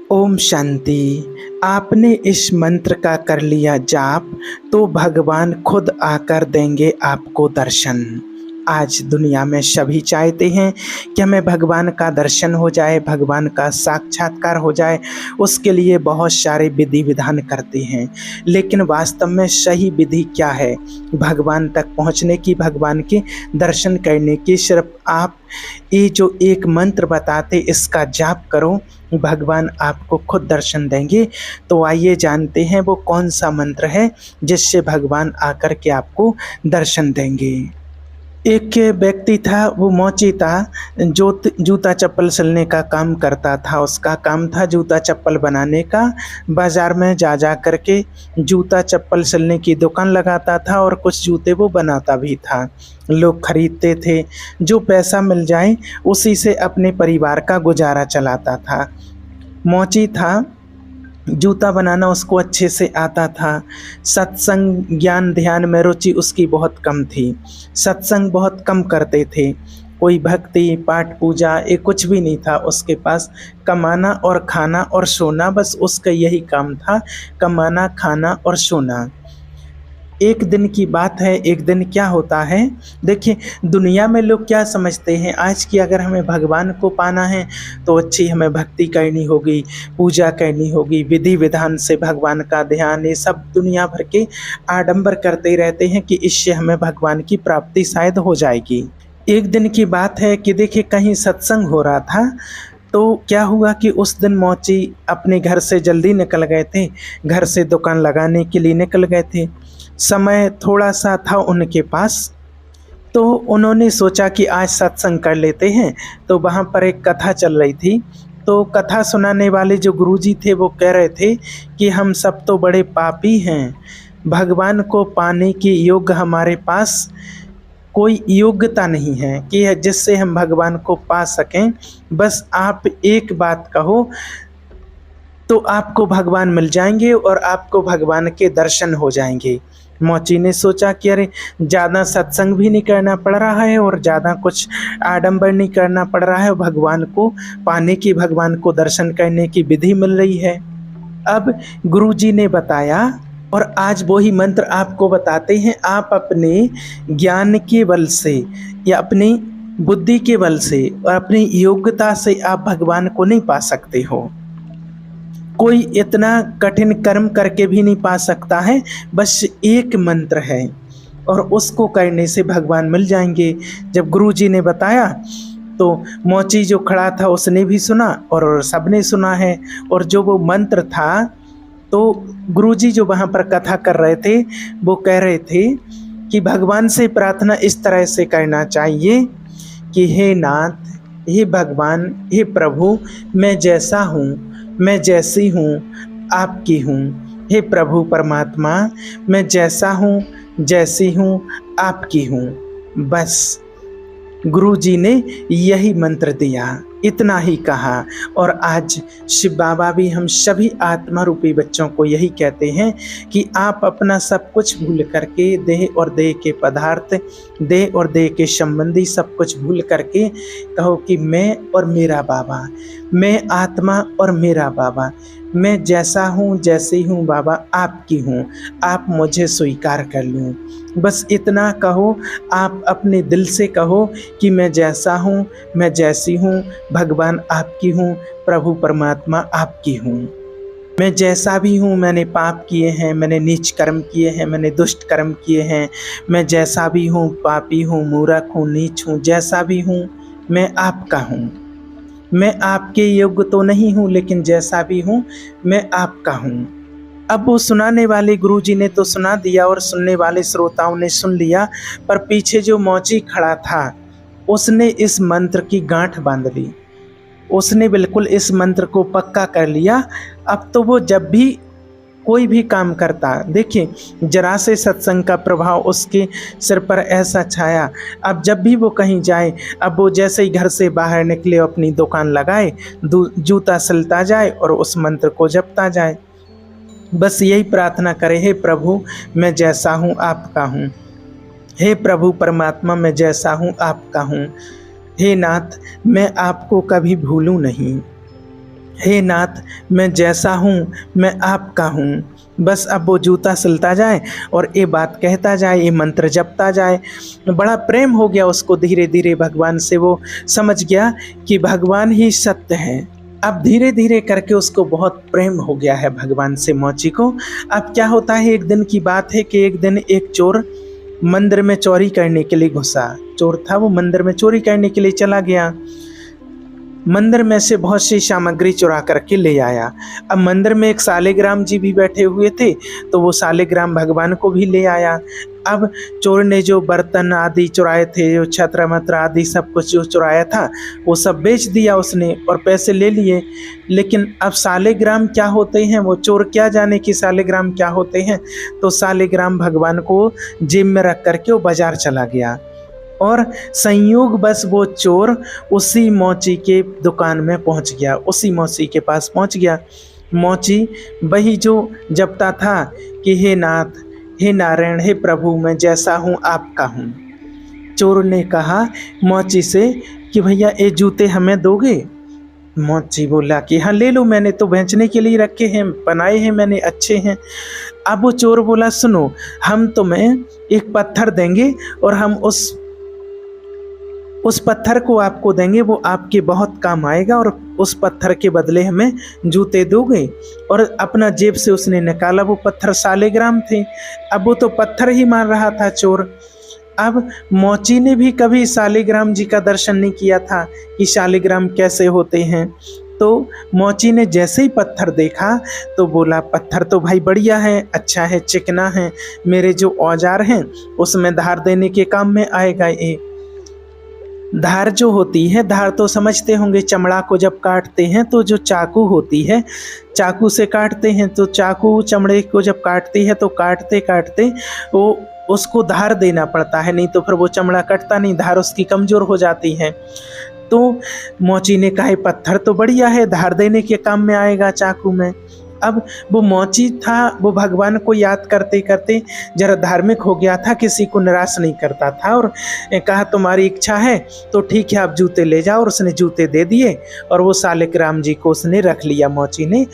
ओम शांति। आपने इस मंत्र का कर लिया जाप तो भगवान खुद आकर देंगे आपको दर्शन। आज दुनिया में सभी चाहते हैं कि हमें भगवान का दर्शन हो जाए, भगवान का साक्षात्कार हो जाए। उसके लिए बहुत सारे विधि विधान करते हैं, लेकिन वास्तव में सही विधि क्या है भगवान तक पहुंचने की, भगवान के दर्शन करने की? सिर्फ आप ये जो एक मंत्र बताते इसका जाप करो, भगवान आपको खुद दर्शन देंगे। तो आइए जानते हैं वो कौन सा मंत्र है जिससे भगवान आकर के आपको दर्शन देंगे। एक व्यक्ति था, वो मोची था, जो जूता चप्पल सिलने का काम करता था। उसका काम था जूता चप्पल बनाने का। बाजार में जा करके जूता चप्पल सिलने की दुकान लगाता था और कुछ जूते वो बनाता भी था। लोग खरीदते थे, जो पैसा मिल जाए उसी से अपने परिवार का गुजारा चलाता था। मोची था, जूता बनाना उसको अच्छे से आता था। सत्संग ज्ञान ध्यान में रुचि उसकी बहुत कम थी। सत्संग बहुत कम करते थे। कोई भक्ति पाठ पूजा ये कुछ भी नहीं था उसके पास। कमाना और खाना और सोना, बस उसका यही काम था, कमाना खाना और सोना। एक दिन की बात है, एक दिन क्या होता है, देखिए दुनिया में लोग क्या समझते हैं आज की, अगर हमें भगवान को पाना है तो अच्छी हमें भक्ति करनी होगी, पूजा करनी होगी, विधि विधान से भगवान का ध्यान, ये सब दुनिया भर के आडंबर करते रहते हैं कि इससे हमें भगवान की प्राप्ति शायद हो जाएगी। एक दिन की बात है कि देखिए कहीं सत्संग हो रहा था, तो क्या हुआ कि उस दिन मोची अपने घर से जल्दी निकल गए थे, घर से दुकान लगाने के लिए निकल गए थे। समय थोड़ा सा था उनके पास, तो उन्होंने सोचा कि आज सत्संग कर लेते हैं। तो वहाँ पर एक कथा चल रही थी, तो कथा सुनाने वाले जो गुरुजी थे वो कह रहे थे कि हम सब तो बड़े पापी हैं, भगवान को पाने की योग्य हमारे पास कोई योग्यता नहीं है कि जिससे हम भगवान को पा सकें। बस आप एक बात कहो तो आपको भगवान मिल जाएंगे और आपको भगवान के दर्शन हो जाएंगे। मोची ने सोचा कि अरे ज़्यादा सत्संग भी नहीं करना पड़ रहा है और ज़्यादा कुछ आडंबर नहीं करना पड़ रहा है, भगवान को पाने की, भगवान को दर्शन करने की विधि मिल रही है। अब गुरुजी ने बताया और आज वही मंत्र आपको बताते हैं। आप अपने ज्ञान के बल से या अपनी बुद्धि के बल से और अपनी योग्यता से आप भगवान को नहीं पा सकते हो। कोई इतना कठिन कर्म करके भी नहीं पा सकता है, बस एक मंत्र है और उसको करने से भगवान मिल जाएंगे। जब गुरुजी ने बताया तो मोची जो खड़ा था उसने भी सुना और सबने सुना है। और जो वो मंत्र था, तो गुरुजी जो वहाँ पर कथा कर रहे थे वो कह रहे थे कि भगवान से प्रार्थना इस तरह से करना चाहिए कि हे नाथ, हे भगवान, हे प्रभु, मैं जैसा हूँ, मैं जैसी हूँ आपकी हूँ। हे प्रभु परमात्मा, मैं जैसा हूँ जैसी हूँ आपकी हूँ। बस गुरुजी ने यही मंत्र दिया, इतना ही कहा। और आज शिव बाबा भी हम सभी आत्मा रूपी बच्चों को यही कहते हैं कि आप अपना सब कुछ भूल करके, देह और देह के पदार्थ, देह और देह के संबंधी सब कुछ भूल करके कहो कि मैं और मेरा बाबा, मैं आत्मा और मेरा बाबा, मैं जैसा हूँ जैसी हूँ बाबा आपकी हूँ, आप मुझे स्वीकार कर लूँ। बस इतना कहो, आप अपने दिल से कहो कि मैं जैसा हूँ, मैं जैसी हूँ, भगवान आपकी हूँ, प्रभु परमात्मा आपकी हूँ। मैं जैसा भी हूँ, मैंने पाप किए हैं, मैंने नीच कर्म किए हैं, मैंने दुष्ट कर्म किए हैं, मैं जैसा भी हूँ, पापी हूँ, मूर्ख हूँ, नीच हूँ, जैसा भी हूँ मैं आपका हूँ। मैं आपके योग्य तो नहीं हूँ, लेकिन जैसा भी हूँ मैं आपका हूँ। अब वो सुनाने वाले गुरुजी ने तो सुना दिया और सुनने वाले श्रोताओं ने सुन लिया, पर पीछे जो मोची खड़ा था उसने इस मंत्र की गांठ बांध ली। उसने बिल्कुल इस मंत्र को पक्का कर लिया। अब तो वो जब भी कोई भी काम करता, देखिए जरा से सत्संग का प्रभाव उसके सिर पर ऐसा छाया। अब जब भी वो कहीं जाए, अब वो जैसे ही घर से बाहर निकले, अपनी दुकान लगाए, जूता सिलता जाए और उस मंत्र को जपता जाए। बस यही प्रार्थना करे, हे प्रभु मैं जैसा हूँ आपका हूँ, हे प्रभु परमात्मा मैं जैसा हूँ आपका हूँ, हे नाथ मैं आपको कभी भूलूँ नहीं, हे नाथ, मैं जैसा हूँ मैं आपका हूँ। बस अब वो जूता सिलता जाए और ये बात कहता जाए, ये मंत्र जपता जाए। बड़ा प्रेम हो गया उसको धीरे धीरे भगवान से। वो समझ गया कि भगवान ही सत्य है। अब धीरे धीरे करके उसको बहुत प्रेम हो गया है भगवान से मोची को। अब क्या होता है, एक दिन की बात है कि एक दिन एक चोर मंदिर में चोरी करने के लिए घुसा। चोर था, वो मंदिर में चोरी करने के लिए चला गया। मंदिर में से बहुत सी सामग्री चुरा करके ले आया। अब मंदिर में एक सालिग्राम जी भी बैठे हुए थे, तो वो सालिग्राम भगवान को भी ले आया। अब चोर ने जो बर्तन आदि चुराए थे, जो छत्र मत्र आदि सब कुछ जो चुराया था, वो सब बेच दिया उसने और पैसे ले लिए। लेकिन अब सालिग्राम क्या होते हैं, वो चोर क्या जाने कि सालिग्राम क्या होते हैं। तो सालिग्राम भगवान को जेब में रख करके वो बाजार चला गया और संयोग बस वो चोर उसी मोची के दुकान में पहुंच गया, उसी मोची के पास पहुंच गया। मोची वही जो जपता था कि हे नाथ, हे नारायण, हे प्रभु, मैं जैसा हूँ आपका हूँ। चोर ने कहा मोची से कि भैया ये जूते हमें दोगे। मोची बोला कि हाँ ले लो, मैंने तो बेचने के लिए रखे हैं, बनाए हैं मैंने, अच्छे हैं। अब वो चोर बोला सुनो, हम तुम्हें एक पत्थर देंगे और हम उस पत्थर को आपको देंगे, वो आपके बहुत काम आएगा और उस पत्थर के बदले हमें जूते दोगे। और अपना जेब से उसने निकाला, वो पत्थर सालिग्राम थे। अब वो तो पत्थर ही मान रहा था चोर। अब मोची ने भी कभी सालिग्राम जी का दर्शन नहीं किया था कि सालिग्राम कैसे होते हैं। तो मोची ने जैसे ही पत्थर देखा तो बोला पत्थर तो भाई बढ़िया है, अच्छा है, चिकना है, मेरे जो औजार हैं उसमें धार देने के काम में आएगा ये। धार जो होती है, धार तो समझते होंगे, चमड़ा को जब काटते हैं तो जो चाकू होती है, चाकू से काटते हैं, तो चाकू चमड़े को जब काटती है तो काटते काटते वो उसको धार देना पड़ता है, नहीं तो फिर वो चमड़ा कटता नहीं, धार उसकी कमज़ोर हो जाती है। तो मोची ने कहा पत्थर तो बढ़िया है, धार देने के काम में आएगा चाकू में। अब वो मोची था, वो भगवान को याद करते करते जरा धार्मिक हो गया था, किसी को निराश नहीं करता था और कहा तुम्हारी इच्छा है तो ठीक है, आप जूते ले जाओ। और उसने जूते दे दिए और वो सालिग्राम जी को उसने रख लिया मोची ने।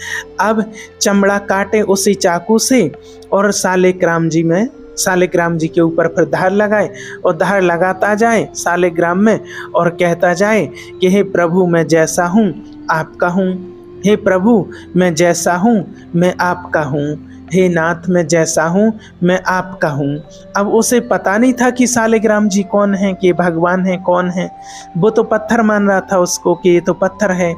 अब चमड़ा काटे उसी चाकू से और सालिग्राम जी के ऊपर फिर धार लगाए और धार लगाता जाए सालिग्राम में और कहता जाए कि हे प्रभु, मैं जैसा हूँ आपका हूँ। हे प्रभु, मैं जैसा हूँ मैं आपका हूँ। हे नाथ, मैं जैसा हूँ मैं आपका हूँ। अब उसे पता नहीं था कि सालिग्राम जी कौन है, कि भगवान है, कौन है। वो तो पत्थर मान रहा था उसको कि ये तो पत्थर है।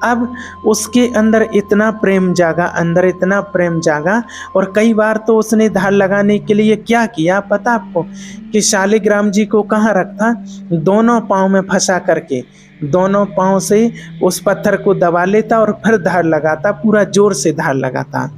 अब उसके अंदर इतना प्रेम जागा, अंदर इतना प्रेम जागा। और कई बार तो उसने धार लगाने के लिए क्या किया पता आपको, कि शालिग्राम जी को कहाँ रखता, दोनों पाँव में फंसा करके दोनों पाँव से उस पत्थर को दबा लेता और फिर धार लगाता, पूरा जोर से धार लगाता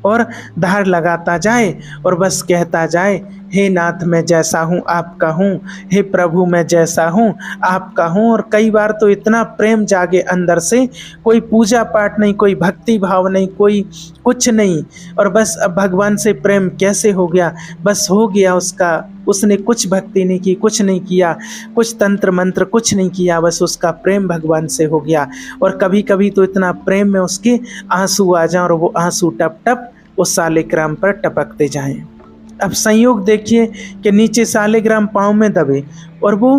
और धार लगाता जाए और बस कहता जाए हे नाथ, मैं जैसा हूँ आपका हूँ। हे प्रभु, मैं जैसा हूँ आपका हूँ। और कई बार तो इतना प्रेम जागे अंदर से, कोई पूजा पाठ नहीं, कोई भक्ति भाव नहीं, कोई कुछ नहीं, और बस अब भगवान से प्रेम कैसे हो गया, बस हो गया उसका। उसने कुछ भक्ति नहीं की, कुछ नहीं किया, कुछ तंत्र मंत्र कुछ नहीं किया, बस उसका प्रेम भगवान से हो गया। और कभी कभी तो इतना प्रेम में उसके आंसू आ जाएं और वो आंसू टप टप उस सालिग्राम पर टपकते जाएं। अब संयोग देखिए कि नीचे सालिग्राम पाँव में दबे और वो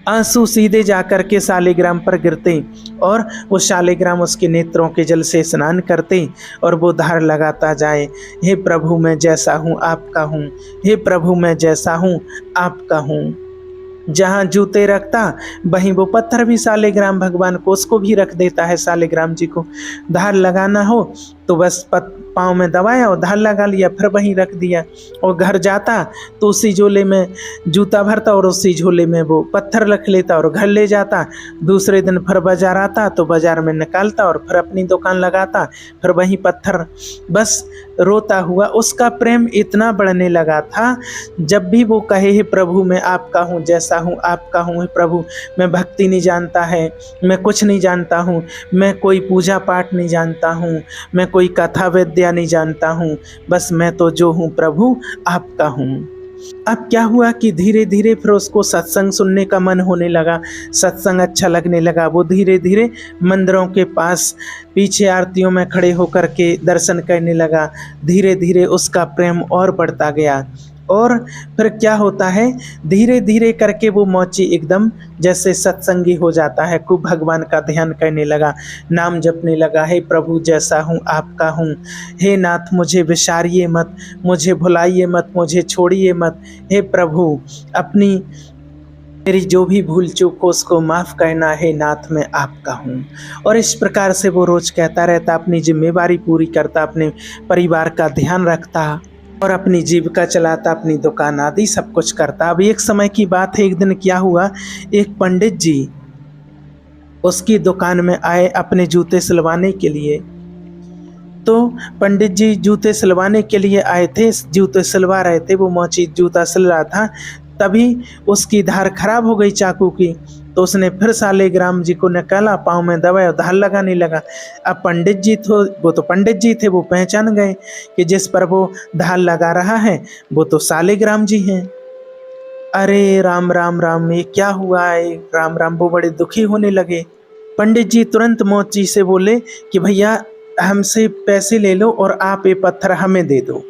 आंसू सीधे जाकर के सालिग्राम पर गिरते और वो सालिग्राम उसके नेत्रों के जल से स्नान करते और वो धार लगाता जाए, हे प्रभु, मैं जैसा हूँ आपका हूँ। हे प्रभु, मैं जैसा हूँ आपका हूँ। जहाँ जूते रखता वहीं वो पत्थर भी सालिग्राम भगवान को उसको भी रख देता है। सालिग्राम जी को धार लगाना हो तो बस पाँव में दबाया और धार लगा लिया, फिर वहीं रख दिया। और घर जाता तो उसी झोले में जूता भरता और उसी झोले में वो पत्थर रख लेता और घर ले जाता। दूसरे दिन फिर बाजार आता तो बाजार में निकालता और फिर अपनी दुकान लगाता, फिर वहीं पत्थर। बस रोता हुआ उसका प्रेम इतना बढ़ने लगा था, जब भी वो कहे हे प्रभु, मैं आपका हूँ, जैसा हूँ आपका हूँ। हे प्रभु, मैं भक्ति नहीं जानता है, मैं कुछ नहीं जानता हूँ, मैं कोई पूजा पाठ नहीं जानता हूँ, मैं कोई कथा विद्या नहीं जानता हूँ, बस मैं तो जो हूँ प्रभु आपका हूँ। अब क्या हुआ कि धीरे धीरे फिर उसको सत्संग सुनने का मन होने लगा, सत्संग अच्छा लगने लगा। वो धीरे धीरे मंदिरों के पास पीछे आरतियों में खड़े होकर के दर्शन करने लगा। धीरे धीरे उसका प्रेम और बढ़ता गया। और फिर क्या होता है, धीरे धीरे करके वो मौची एकदम जैसे सत्संगी हो जाता है, खूब भगवान का ध्यान करने लगा, नाम जपने लगा, हे प्रभु जैसा हूँ आपका हूँ, हे नाथ मुझे विसारिए मत, मुझे भुलाइए मत, मुझे छोड़िए मत, हे प्रभु अपनी मेरी जो भी भूल चूक हो उसको माफ़ करना, है नाथ मैं आपका हूँ। और इस प्रकार से वो रोज़ कहता रहता, अपनी जिम्मेवारी पूरी करता, अपने परिवार का ध्यान रखता और अपनी जीविका चलाता, अपनी दुकान आदि सब कुछ करता। अब एक समय की बात है, एक दिन क्या हुआ, एक पंडित जी उसकी दुकान में आए अपने जूते सिलवाने के लिए। तो पंडित जी जूते सिलवाने के लिए आए थे, जूते सिलवा रहे थे, वो मोची जूता सिल रहा था, तभी उसकी धार खराब हो गई चाकू की। तो उसने फिर सालेग्राम जी को निकाला, पाँव में दबाया, धार लगाने लगा। अब पंडित जी वो तो पंडित जी थे, वो पहचान गए कि जिस पर वो धार लगा रहा है वो तो सालेग्राम जी हैं। अरे राम राम राम, ये क्या हुआ है, राम राम। वो बड़े दुखी होने लगे। पंडित जी तुरंत मोची से बोले कि भैया हमसे पैसे ले लो और आप ये पत्थर हमें दे दो,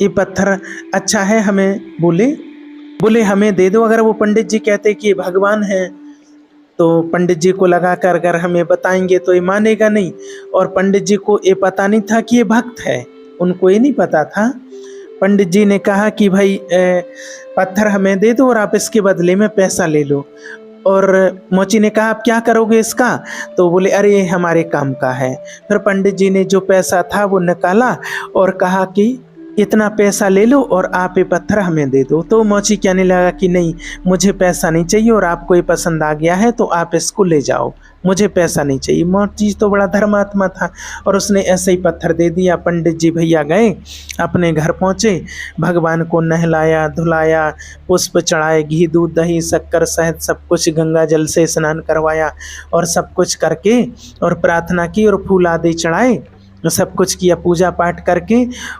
ये पत्थर अच्छा है, हमें बोले हमें दे दो। अगर वो पंडित जी कहते कि ये भगवान है तो पंडित जी को लगा कर अगर हमें बताएंगे तो ये मानेगा नहीं। और पंडित जी को ये पता नहीं था कि ये भक्त है, उनको ये नहीं पता था। पंडित जी ने कहा कि भाई पत्थर हमें दे दो और आप इसके बदले में पैसा ले लो। और मोची ने कहा आप क्या करोगे इसका, तो बोले अरे ये हमारे काम का है। फिर पंडित जी ने जो पैसा था वो निकाला और कहा कि इतना पैसा ले लो और आप ये पत्थर हमें दे दो। तो मोची कहने लगा कि नहीं मुझे पैसा नहीं चाहिए और आपको ये पसंद आ गया है तो आप इसको ले जाओ, मुझे पैसा नहीं चाहिए। मोची तो बड़ा धर्मात्मा था और उसने ऐसे ही पत्थर दे दिया। पंडित जी भैया गए, अपने घर पहुँचे, भगवान को नहलाया धुलाया, पुष्प चढ़ाए, घी दूध दही शक्कर शहद सब कुछ, गंगा जल से स्नान करवाया और सब कुछ करके और प्रार्थना की और फूल आदि चढ़ाए, सब कुछ किया पूजा पाठ करके।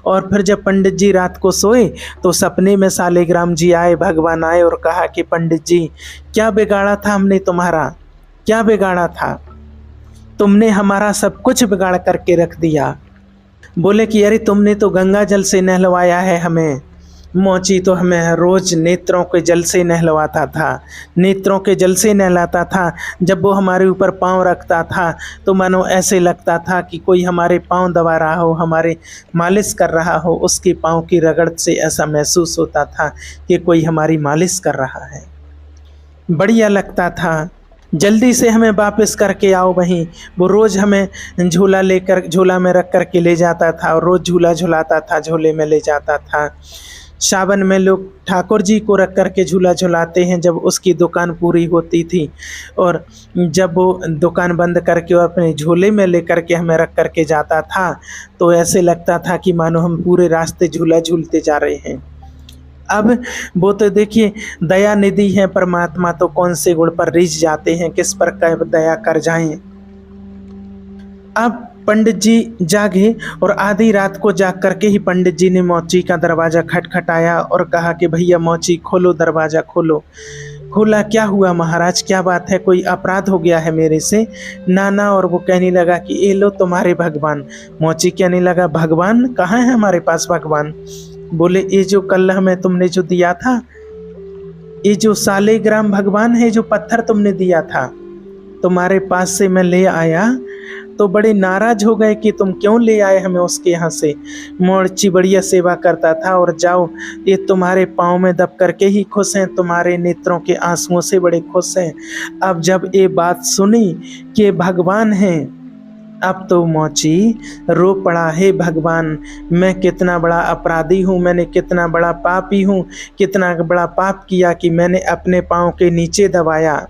और फिर जब पंडित जी रात को सोए तो सपने में सालेग्राम जी आए, भगवान आए और कहा कि पंडित जी क्या बिगाड़ा था हमने तुम्हारा, क्या बिगाड़ा था, तुमने हमारा सब कुछ बिगाड़ करके रख दिया। बोले कि अरे तुमने तो गंगा जल से नहलवाया है हमें। मोची तो हमें रोज नेत्रों के जल से नहलवाता था, नेत्रों के जल से नहलाता था। जब वो हमारे ऊपर पाँव रखता था तो मानो ऐसे लगता था कि कोई हमारे पाँव दबा रहा हो, हमारे मालिश कर रहा हो। उसके पाँव की रगड़ से ऐसा महसूस होता था कि कोई हमारी मालिश कर रहा है, बढ़िया लगता था। जल्दी से हमें वापस करके आओ वहीं। वो रोज़ हमें झूला लेकर झूला में रख कर के ले जाता था और रोज़ झूला झुलाता था, झूले में ले जाता था। सावन में लोग ठाकुर जी को रख कर के झूला झुलाते हैं जब उसकी दुकान पूरी होती थी, और जब वो दुकान बंद करके वो अपने झूले में लेकर के हमें रख कर के जाता था तो ऐसे लगता था कि मानो हम पूरे रास्ते झूला झूलते जा रहे हैं। अब वो तो देखिए दया निधि है परमात्मा, तो कौन से गुण पर रिझ जाते हैं, किस पर कह दया कर जाएं। अब पंडित जी जागे और आधी रात को जाग करके ही पंडित जी ने मोची का दरवाज़ा खटखटाया और कहा कि भैया मोची खोलो, दरवाज़ा खोलो। खोला, क्या हुआ महाराज, क्या बात है, कोई अपराध हो गया है मेरे से? नाना। और वो कहने लगा कि ये लो तुम्हारे भगवान। मोची कहने लगा भगवान कहाँ है हमारे पास भगवान? बोले ये जो कल हमें तुमने जो दिया था, ये जो सालेग्राम भगवान है, जो पत्थर तुमने दिया था तुम्हारे पास से मैं ले आया, तो बड़े नाराज हो गए कि तुम क्यों ले आए हमें उसके यहाँ से। मोची बढ़िया सेवा करता था और जाओ ये तुम्हारे पाँव में दब करके ही खुश हैं, तुम्हारे नेत्रों के आंसुओं से बड़े खुश हैं। अब जब ये बात सुनी कि भगवान हैं, अब तो मोची रो पड़ा, हे भगवान मैं कितना बड़ा अपराधी हूँ, मैंने कितना बड़ा पापी हूँ, कितना बड़ा पाप किया कि मैंने अपने पाँव के नीचे दबाया।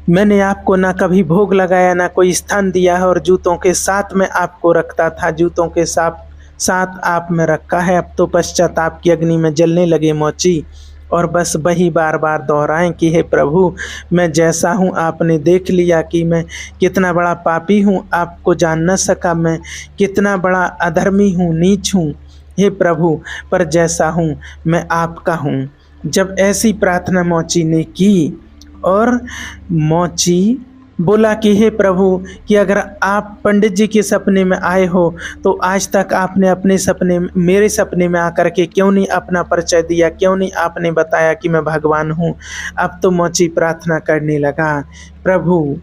मैंने आपको ना कभी भोग लगाया, ना कोई स्थान दिया है, और जूतों के साथ में आपको रखता था, जूतों के साथ आप में रखा है। अब तो पश्चाताप की अग्नि में जलने लगे मोची और बस वही बार बार दोहराएं कि हे प्रभु मैं जैसा हूँ आपने देख लिया कि मैं कितना बड़ा पापी हूँ, आपको जान न सका मैं कितना बड़ा अधर्मी हूँ, नीच हूँ। हे प्रभु, पर जैसा हूँ मैं आपका हूँ। जब ऐसी प्रार्थना मोची ने की और मोची बोला कि हे प्रभु, कि अगर आप पंडित जी के सपने में आए हो तो आज तक आपने अपने सपने मेरे सपने में आकर के क्यों नहीं अपना परिचय दिया, क्यों नहीं आपने बताया कि मैं भगवान हूँ। अब तो मोची प्रार्थना करने लगा, प्रभु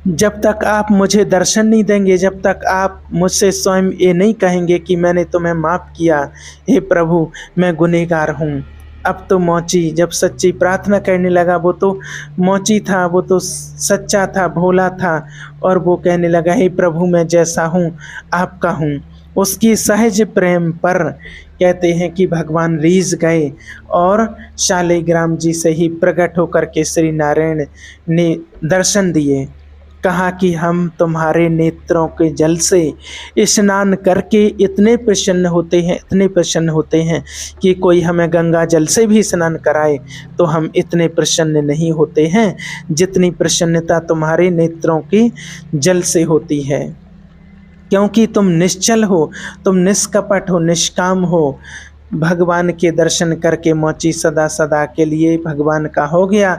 जब तक आप मुझे दर्शन नहीं देंगे, जब तक आप मुझसे स्वयं ये नहीं कहेंगे कि मैंने तुम्हें माफ़ किया, हे प्रभु मैं गुनहगार हूँ। अब तो मोची जब सच्ची प्रार्थना करने लगा, वो तो मोची था, वो तो सच्चा था, भोला था, और वो कहने लगा, हे प्रभु मैं जैसा हूँ आपका हूँ। उसकी सहज प्रेम पर कहते हैं कि भगवान रीझ गए और शालिग्राम जी से ही प्रकट होकर के श्री नारायण ने दर्शन दिए। कहा कि हम तुम्हारे नेत्रों के जल से स्नान करके इतने प्रसन्न होते हैं, इतने प्रसन्न होते हैं कि कोई हमें गंगा जल से भी स्नान कराए तो हम इतने प्रसन्न नहीं होते हैं जितनी प्रसन्नता तुम्हारे नेत्रों के जल से होती है। क्योंकि तुम निश्चल हो, तुम निष्कपट हो, निष्काम हो। भगवान के दर्शन करके मोची सदा सदा के लिए भगवान का हो गया।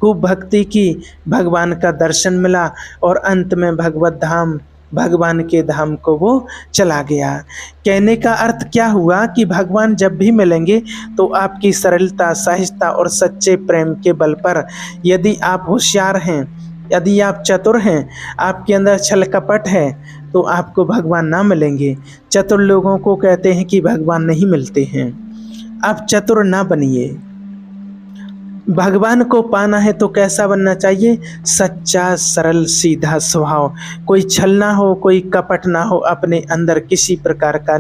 खूब भक्ति की, भगवान का दर्शन मिला और अंत में भगवत धाम, भगवान के धाम को वो चला गया। कहने का अर्थ क्या हुआ कि भगवान जब भी मिलेंगे तो आपकी सरलता, सहजता और सच्चे प्रेम के बल पर, यदि आप होशियार हैं, यदि आप चतुर हैं, आपके अंदर छल कपट है, तो आपको भगवान ना मिलेंगे। चतुर लोगों को कहते हैं कि भगवान नहीं मिलते हैं। आप चतुर ना बनिए। भगवान को पाना है तो कैसा बनना चाहिए? सच्चा, सरल, सीधा स्वभाव, कोई छल ना हो, कोई कपट ना हो, अपने अंदर किसी प्रकार का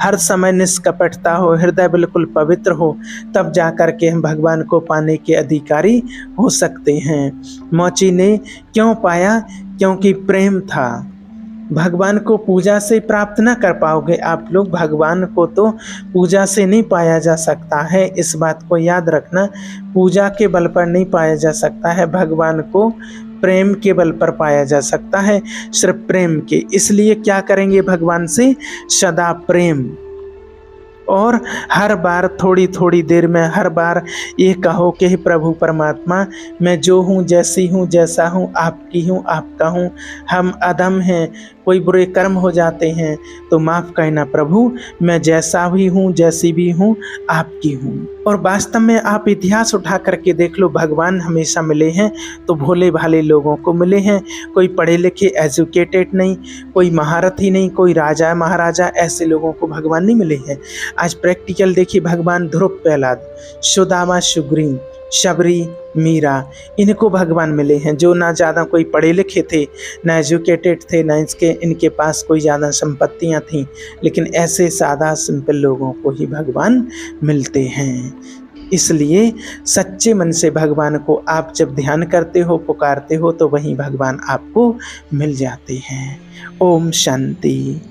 हर समय निष्कपटता हो, हृदय बिल्कुल पवित्र हो, तब जा कर के हम भगवान को पाने के अधिकारी हो सकते हैं। मोची ने क्यों पाया? क्योंकि प्रेम था। भगवान को पूजा से प्राप्त ना कर पाओगे आप लोग, भगवान को तो पूजा से नहीं पाया जा सकता है, इस बात को याद रखना। पूजा के बल पर नहीं पाया जा सकता है, भगवान को प्रेम के बल पर पाया जा सकता है, सिर्फ प्रेम के। इसलिए क्या करेंगे भगवान से? सदा प्रेम। और हर बार थोड़ी थोड़ी देर में हर बार ये कहो कि हे प्रभु परमात्मा, मैं जो हूँ, जैसी हूँ, जैसा हूँ, आपकी हूँ, आपका हूँ। हम अधम हैं, कोई बुरे कर्म हो जाते हैं तो माफ़ करना प्रभु, मैं जैसा भी हूँ, जैसी भी हूँ, आपकी हूँ। और वास्तव में आप इतिहास उठा करके देख लो, भगवान हमेशा मिले हैं तो भोले भाले लोगों को मिले हैं। कोई पढ़े लिखे एजुकेटेड नहीं, कोई महारथी नहीं, कोई राजा महाराजा, ऐसे लोगों को भगवान नहीं मिले हैं। आज प्रैक्टिकल देखिए, भगवान ध्रुव प्रहलाद, सुदामा सुग्रीव, शबरी, मीरा, इनको भगवान मिले हैं, जो ना ज़्यादा कोई पढ़े लिखे थे, ना एजुकेटेड थे, ना इनके पास कोई ज़्यादा संपत्तियां थीं, लेकिन ऐसे सादा सिंपल लोगों को ही भगवान मिलते हैं। इसलिए सच्चे मन से भगवान को आप जब ध्यान करते हो, पुकारते हो, तो वहीं भगवान आपको मिल जाते हैं। ओम शांति।